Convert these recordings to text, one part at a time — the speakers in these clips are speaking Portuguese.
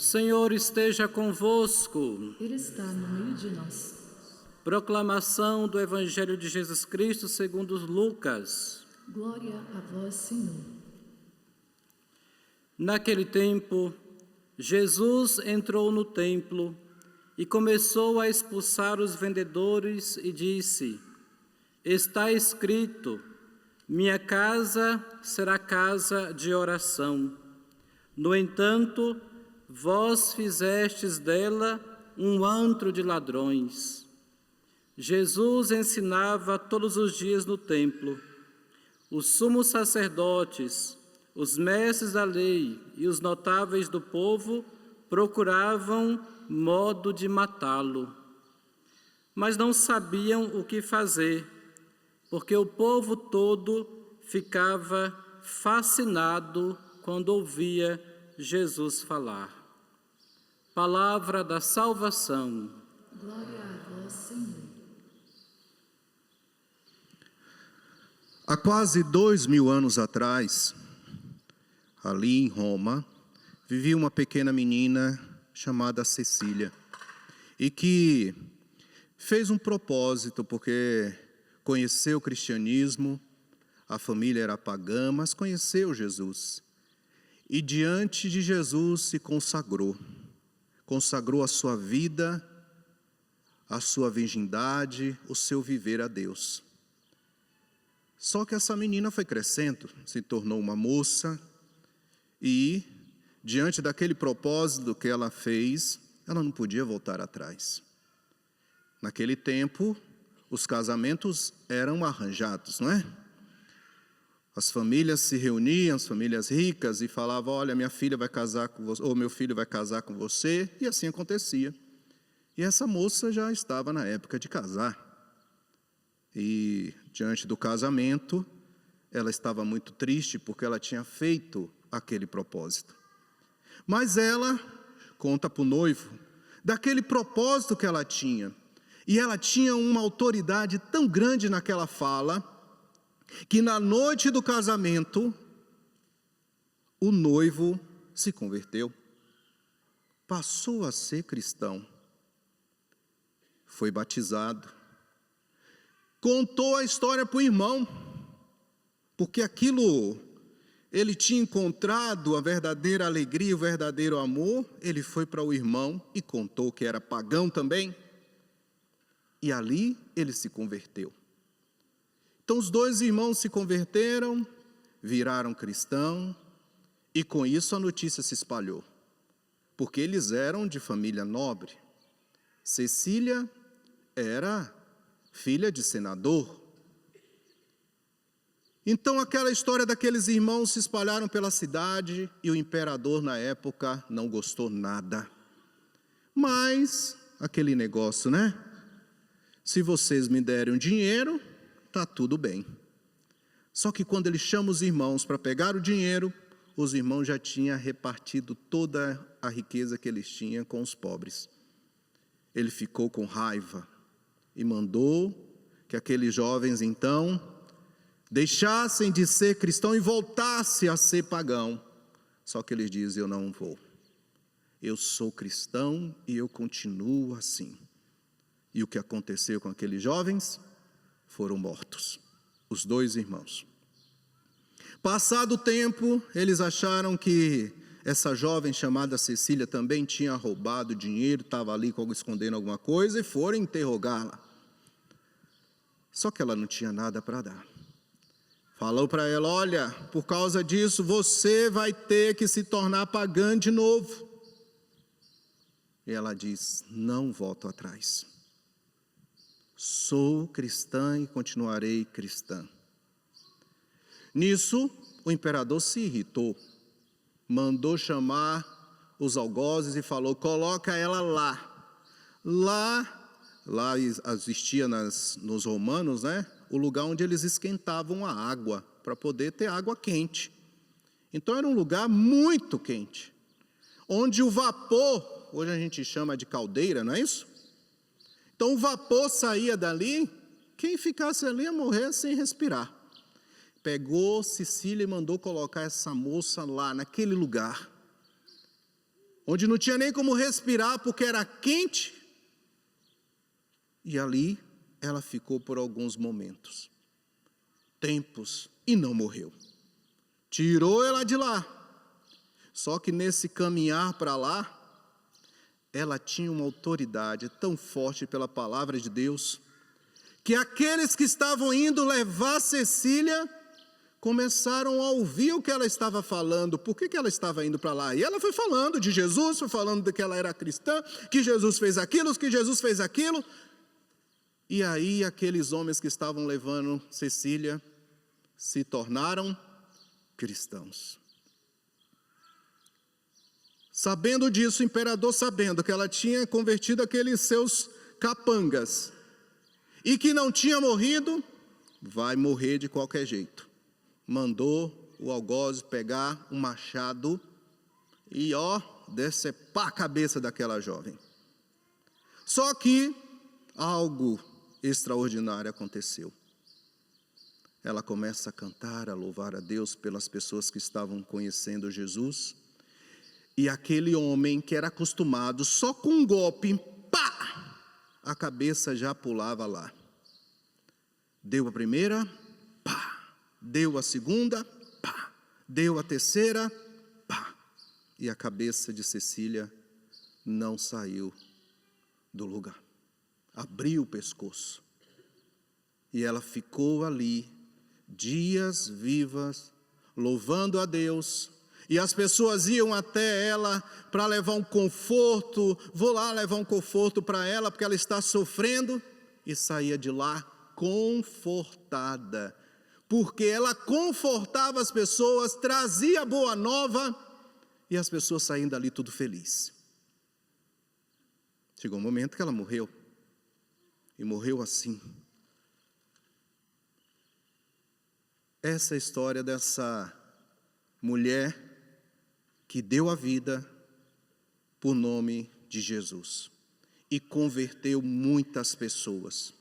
Senhor esteja convosco. Ele está no meio de nós. Proclamação do Evangelho de Jesus Cristo segundo Lucas. Glória a vós, Senhor. Naquele tempo, Jesus entrou no templo e começou a expulsar os vendedores e disse: Está escrito, minha casa será casa de oração. No entanto, vós fizestes dela um antro de ladrões. Jesus ensinava todos os dias no templo. Os sumos sacerdotes, os mestres da lei e os notáveis do povo procuravam modo de matá-lo. Mas não sabiam o que fazer, porque o povo todo ficava fascinado quando ouvia Jesus falar. Palavra da salvação. Glória a vós, Senhor. Há quase 2000 anos atrás, ali em Roma, vivia uma pequena menina chamada Cecília, e que fez um propósito, porque conheceu o cristianismo, a família era pagã, mas conheceu Jesus. E diante de Jesus se consagrou a sua vida, a sua virgindade, o seu viver a Deus. Só que essa menina foi crescendo, se tornou uma moça e, diante daquele propósito que ela fez, ela não podia voltar atrás. Naquele tempo, os casamentos eram arranjados, não é? As famílias se reuniam, as famílias ricas, e falavam: olha, minha filha vai casar com você, ou meu filho vai casar com você, e assim acontecia. E essa moça já estava na época de casar. E diante do casamento, ela estava muito triste porque ela tinha feito aquele propósito. Mas ela conta para o noivo daquele propósito que ela tinha. E ela tinha uma autoridade tão grande naquela fala, que na noite do casamento, o noivo se converteu. Passou a ser cristão. Foi batizado. Contou a história para o irmão, porque aquilo, ele tinha encontrado a verdadeira alegria, o verdadeiro amor. Ele foi para o irmão e contou, que era pagão também, e ali ele se converteu. Então os dois irmãos se converteram, viraram cristão, e com isso a notícia se espalhou, porque eles eram de família nobre. Cecília era filha de senador. Então aquela história daqueles irmãos se espalharam pela cidade, e o imperador na época não gostou nada. Mas aquele negócio, né? Se vocês me derem o dinheiro, está tudo bem. Só que quando ele chama os irmãos para pegar o dinheiro, os irmãos já tinham repartido toda a riqueza que eles tinham com os pobres. Ele ficou com raiva e mandou que aqueles jovens então deixassem de ser cristão e voltassem a ser pagão. Só que eles dizem: eu não vou. Eu sou cristão e eu continuo assim. E o que aconteceu com aqueles jovens? Foram mortos, os dois irmãos. Passado o tempo, eles acharam que essa jovem chamada Cecília também tinha roubado dinheiro, estava ali escondendo alguma coisa, e foram interrogá-la. Só que ela não tinha nada para dar. Falou para ela: olha, por causa disso você vai ter que se tornar pagã de novo. E ela diz: não volto atrás. Sou cristã e continuarei cristã. Nisso, o imperador se irritou, mandou chamar os algozes e falou: coloca ela lá. Lá existia nos romanos, né, o lugar onde eles esquentavam a água, para poder ter água quente. Então era um lugar muito quente, onde o vapor, hoje a gente chama de caldeira, não é isso? Então o vapor saía dali, quem ficasse ali ia morrer sem respirar. Pegou Cecília e mandou colocar essa moça lá, naquele lugar, onde não tinha nem como respirar porque era quente. E ali ela ficou por alguns momentos, tempos, e não morreu. Tirou ela de lá. Só que nesse caminhar para lá, ela tinha uma autoridade tão forte pela palavra de Deus, que aqueles que estavam indo levar Cecília começaram a ouvir o que ela estava falando, por que ela estava indo para lá. E ela foi falando de Jesus, foi falando de que ela era cristã, que Jesus fez aquilo, que Jesus fez aquilo. E aí aqueles homens que estavam levando Cecília se tornaram cristãos. Sabendo disso, o imperador, sabendo que ela tinha convertido aqueles seus capangas e que não tinha morrido, vai morrer de qualquer jeito. Mandou o algoz pegar um machado e decepar a cabeça daquela jovem. Só que algo extraordinário aconteceu. Ela começa a cantar, a louvar a Deus pelas pessoas que estavam conhecendo Jesus. E aquele homem que era acostumado só com um golpe, pá, a cabeça já pulava lá. Deu a primeira, pá. Deu a segunda, pá. Deu a terceira, pá. E a cabeça de Cecília não saiu do lugar. Abriu o pescoço. E ela ficou ali, dias vivas, louvando a Deus. E as pessoas iam até ela para levar um conforto. Vou lá levar um conforto para ela, porque ela está sofrendo. E saía de lá confortada. Porque ela confortava as pessoas, trazia boa nova. E as pessoas saíam dali tudo felizes. Chegou um momento que ela morreu. E morreu assim. Essa é a história dessa mulher que deu a vida por nome de Jesus e converteu muitas pessoas.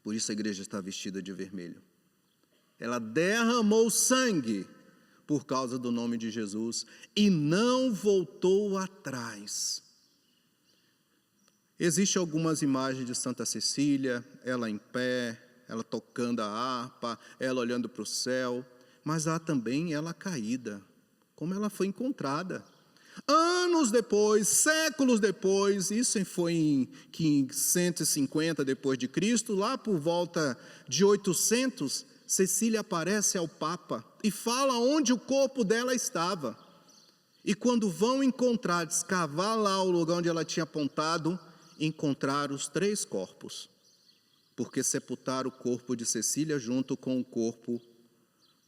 Por isso a igreja está vestida de vermelho. Ela derramou sangue por causa do nome de Jesus e não voltou atrás. Existem algumas imagens de Santa Cecília, ela em pé, ela tocando a harpa, ela olhando para o céu, mas há também ela caída, como ela foi encontrada. Anos depois, séculos depois, isso foi em 150 depois de Cristo, lá por volta de 800, Cecília aparece ao Papa e fala onde o corpo dela estava. E quando vão encontrar, escavar lá o lugar onde ela tinha apontado, encontrar os 3 corpos, porque sepultaram o corpo de Cecília junto com o corpo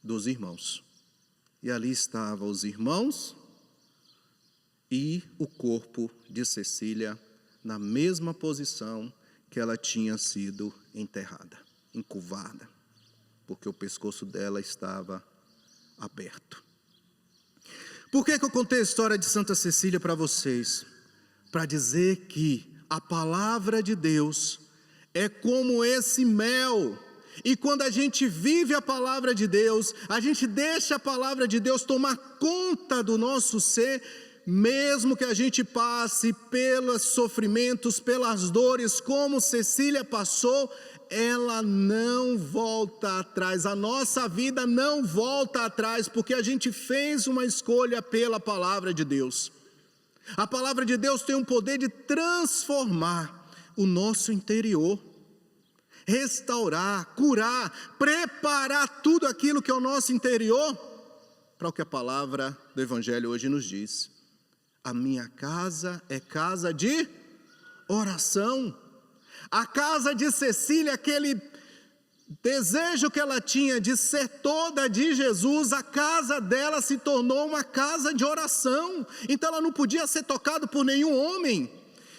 dos irmãos. E ali estavam os irmãos e o corpo de Cecília na mesma posição que ela tinha sido enterrada, encurvada, porque o pescoço dela estava aberto. Por que eu contei a história de Santa Cecília para vocês? Para dizer que a palavra de Deus é como esse mel. E quando a gente vive a palavra de Deus, a gente deixa a palavra de Deus tomar conta do nosso ser, mesmo que a gente passe pelos sofrimentos, pelas dores, como Cecília passou, ela não volta atrás. A nossa vida não volta atrás, porque a gente fez uma escolha pela palavra de Deus. A palavra de Deus tem o poder de transformar o nosso interior, restaurar, curar, preparar tudo aquilo que é o nosso interior para o que a palavra do Evangelho hoje nos diz. A minha casa é casa de oração. A casa de Cecília, aquele desejo que ela tinha de ser toda de Jesus, a casa dela se tornou uma casa de oração. Então ela não podia ser tocada por nenhum homem.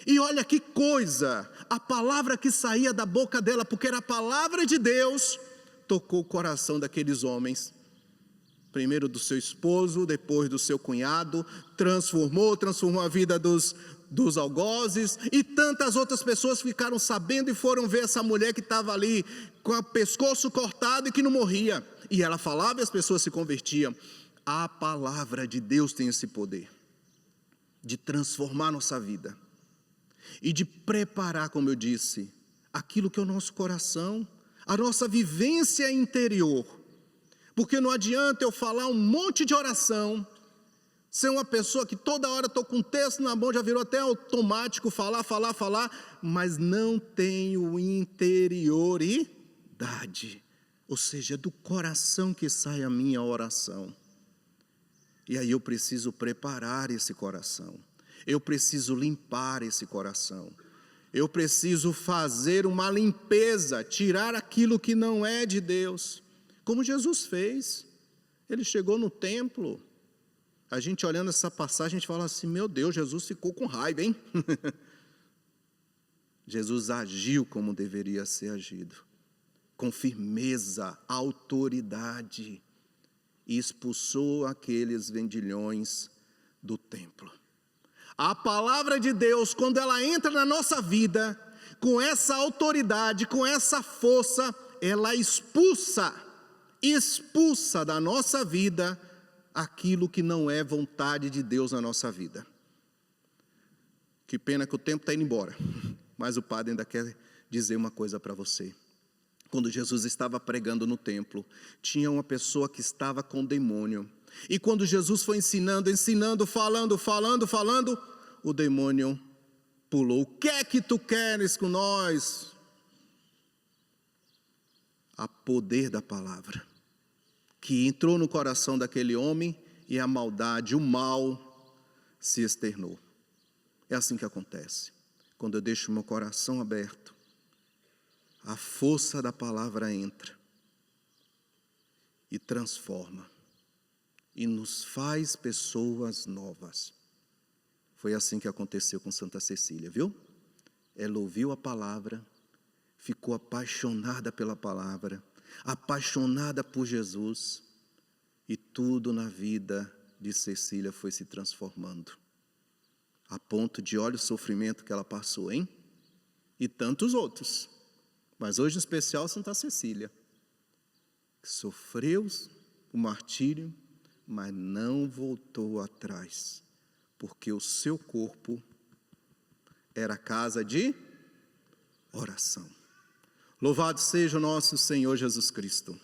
E olha que coisa, a palavra que saía da boca dela, porque era a palavra de Deus, tocou o coração daqueles homens. Primeiro do seu esposo, depois do seu cunhado, transformou a vida dos algozes, e tantas outras pessoas ficaram sabendo e foram ver essa mulher que estava ali com o pescoço cortado e que não morria. E ela falava e as pessoas se convertiam. A palavra de Deus tem esse poder de transformar nossa vida e de preparar, como eu disse, aquilo que é o nosso coração, a nossa vivência interior. Porque não adianta eu falar um monte de oração, ser uma pessoa que toda hora estou com um texto na mão, já virou até automático, falar, mas não tenho interioridade. Ou seja, é do coração que sai a minha oração. E aí eu preciso preparar esse coração. Eu preciso limpar esse coração. Eu preciso fazer uma limpeza, tirar aquilo que não é de Deus. Como Jesus fez. Ele chegou no templo. A gente olhando essa passagem, a gente fala assim, meu Deus, Jesus ficou com raiva, hein? Jesus agiu como deveria ser agido. Com firmeza, autoridade. E expulsou aqueles vendilhões do templo. A palavra de Deus, quando ela entra na nossa vida, com essa autoridade, com essa força, ela expulsa da nossa vida aquilo que não é vontade de Deus na nossa vida. Que pena que o tempo está indo embora, mas o padre ainda quer dizer uma coisa para você. Quando Jesus estava pregando no templo, tinha uma pessoa que estava com demônio. E quando Jesus foi ensinando, falando, o demônio pulou. O que é que tu queres com nós? Há poder da palavra, que entrou no coração daquele homem e a maldade, o mal, se externou. É assim que acontece. Quando eu deixo meu coração aberto, a força da palavra entra e transforma. E nos faz pessoas novas. Foi assim que aconteceu com Santa Cecília, viu? Ela ouviu a palavra, ficou apaixonada pela palavra, apaixonada por Jesus, e tudo na vida de Cecília foi se transformando, a ponto de, olha o sofrimento que ela passou, hein? E tantos outros, mas hoje em especial Santa Cecília, que sofreu o martírio, mas não voltou atrás, porque o seu corpo era casa de oração. Louvado seja o nosso Senhor Jesus Cristo.